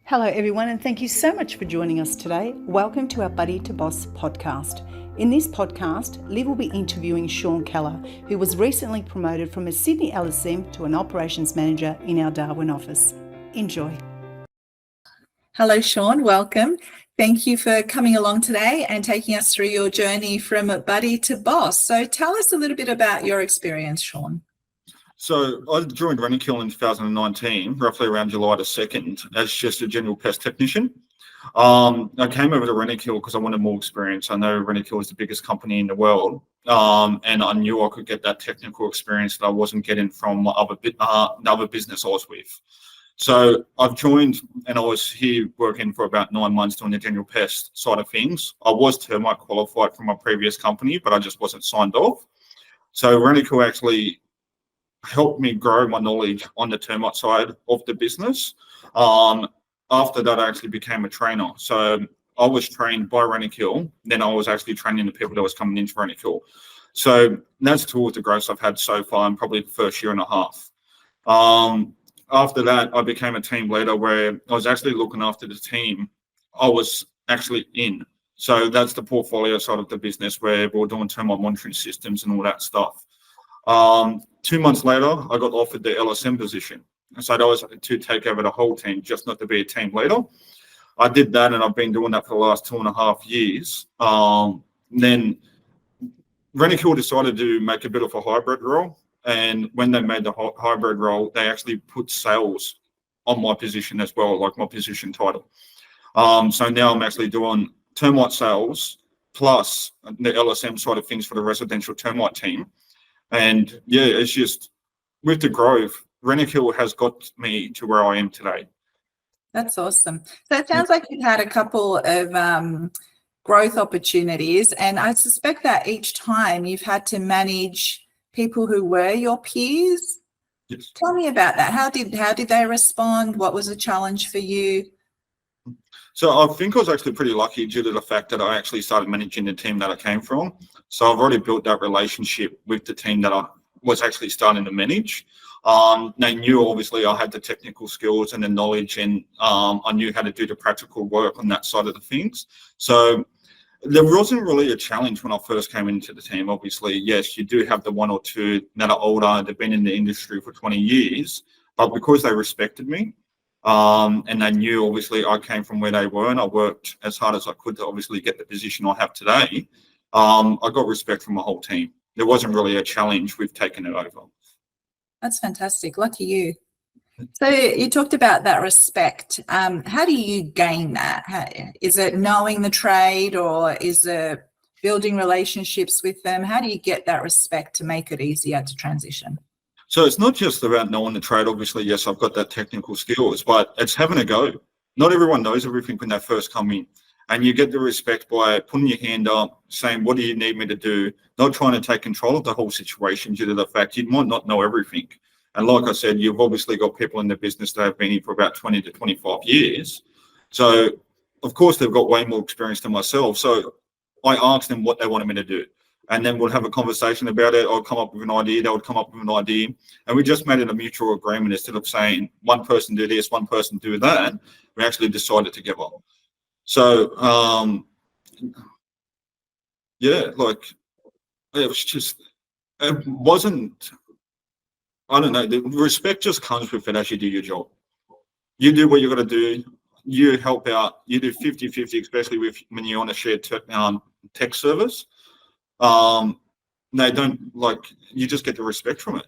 Hello everyone, and thank you so much for joining us today. Welcome to our Buddy to Boss podcast. In this podcast, Liv will be interviewing Sean Keller, who was recently promoted from a Sydney LSM to an operations manager in our Darwin office. Enjoy. Hello Sean, welcome. Thank you for coming along today and taking us through your journey from Buddy to Boss. So tell us a little bit about your experience, Sean. So I joined Rentokil in 2019, roughly around July the 2nd, as just a general pest technician. I came over to Rentokil because I wanted more experience. I know Rentokil is the biggest company in the world, and I knew I could get that technical experience that I wasn't getting from the other business I was with. So I've joined, and I was here working for about 9 months doing the general pest side of things. I was termite qualified from my previous company, but I just wasn't signed off. So Rentokil actually helped me grow my knowledge on the termite side of the business. After that, I actually became a trainer. So I was trained by Rentokil, then I was actually training the people that was coming into Rentokil. So that's towards the growth I've had so far in probably the first year and a half. After that, I became a team leader where I was actually looking after the team I was actually in. So that's the portfolio side of the business where we're doing termite monitoring systems and all that stuff. 2 months later, I got offered the LSM position. So that was to take over the whole team, just not to be a team leader. I did that, and I've been doing that for the last 2.5 years. Then Rentokil decided to make a bit of a hybrid role. And when they made the hybrid role, they actually put sales on my position as well, like my position title. So now I'm actually doing termite sales plus the LSM side of things for the residential termite team. And yeah, it's just with the growth, Rentokil has got me to where I am today. That's awesome. So it sounds like you've had a couple of growth opportunities, and I suspect that each time you've had to manage people who were your peers. Yes. Tell me about that. How did they respond? What was a challenge for you? So I think I was actually pretty lucky due to the fact that I actually started managing the team that I came from. So I've already built that relationship with the team that I was actually starting to manage. They knew obviously I had the technical skills and the knowledge, and I knew how to do the practical work on that side of the things. So there wasn't really a challenge when I first came into the team. Obviously, yes, you do have the one or two that are older, they've been in the industry for 20 years, but because they respected me, and they knew obviously I came from where they were, and I worked as hard as I could to obviously get the position I have today, I got respect from my whole team. There wasn't really a challenge with taking it over. That's fantastic. Lucky you. So you talked about that respect. How do you gain that? Is it knowing the trade, or is it building relationships with them? How do you get that respect to make it easier to transition? So it's not just about knowing the trade. Obviously, yes, I've got that technical skills, but it's having a go. Not everyone knows everything when they first come in. And you get the respect by putting your hand up, saying, what do you need me to do? Not trying to take control of the whole situation due to the fact you might not know everything. And like I said, you've obviously got people in the business that have been here for about 20 to 25 years. So, of course, they've got way more experience than myself. So I asked them what they wanted me to do. And then we'll have a conversation about it. I'll come up with an idea. They would come up with an idea. And we just made it a mutual agreement. Instead of saying one person do this, one person do that, we actually decided together. So, yeah, like it was just, it wasn't, I don't know, the respect just comes with it as you do your job. You do what you got to do. You help out. You do 50-50, especially when you're on a shared tech service. They don't, like, you just get the respect from it.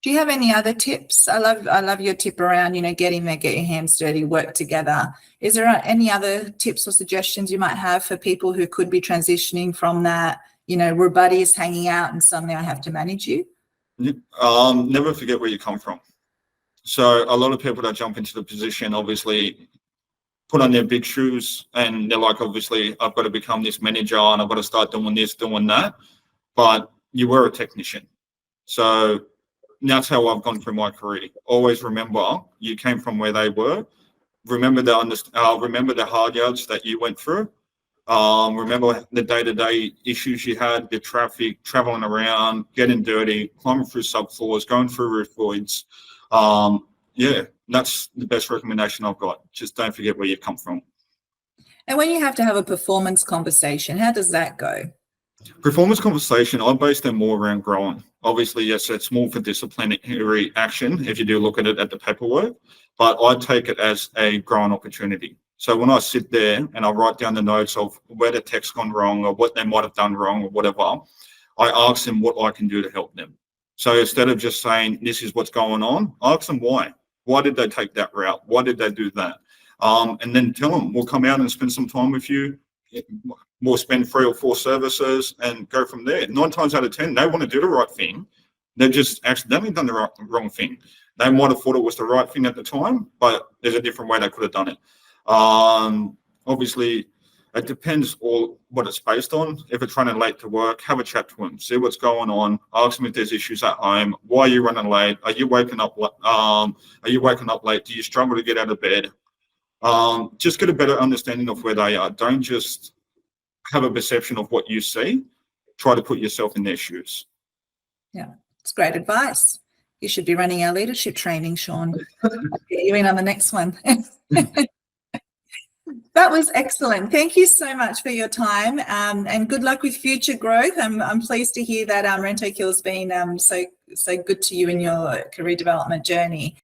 Do you have any other tips? I love your tip around, get in there, get your hands dirty, work together. Is there any other tips or suggestions you might have for people who could be transitioning from that, we're buddies hanging out and suddenly I have to manage you? Never forget where you come from. So a lot of people that jump into the position obviously put on their big shoes and they're like, obviously, I've got to become this manager and I've got to start doing this, doing that. But you were a technician. So that's how I've gone through my career. Always remember you came from where they were. Remember the hard yards that you went through. Remember the day-to-day issues you had, the traffic, traveling around, getting dirty, climbing through subfloors, going through roof voids. that's the best recommendation I've got. Just don't forget where you come from. And when you have to have a performance conversation, how does that go? Performance conversation, I base them more around growing. Obviously, yes, it's more for disciplinary action if you do look at it at the paperwork, but I take it as a growing opportunity. So when I sit there and I write down the notes of where the tech's gone wrong or what they might have done wrong or whatever, I ask them what I can do to help them. So instead of just saying, this is what's going on, I ask them why. Why did they take that route? Why did they do that? And then tell them, we'll come out and spend some time with you. We'll spend 3 or 4 services and go from there. 9 times out of 10, they want to do the right thing. They've just accidentally done the wrong thing. They might have thought it was the right thing at the time, but there's a different way they could have done it. Obviously, it depends all what it's based on. If it's running late to work, have a chat to them, see what's going on, ask them if there's issues at home. Why are you running late? Are you waking up late? Do you struggle to get out of bed? Just get a better understanding of where they are. Don't just have a perception of what you see. Try to put yourself in their shoes. Yeah, it's great advice. You should be running our leadership training, Sean. I'll get you in on the next one. That was excellent. Thank you so much for your time, and good luck with future growth. I'm pleased to hear that Rentokil's been so good to you in your career development journey.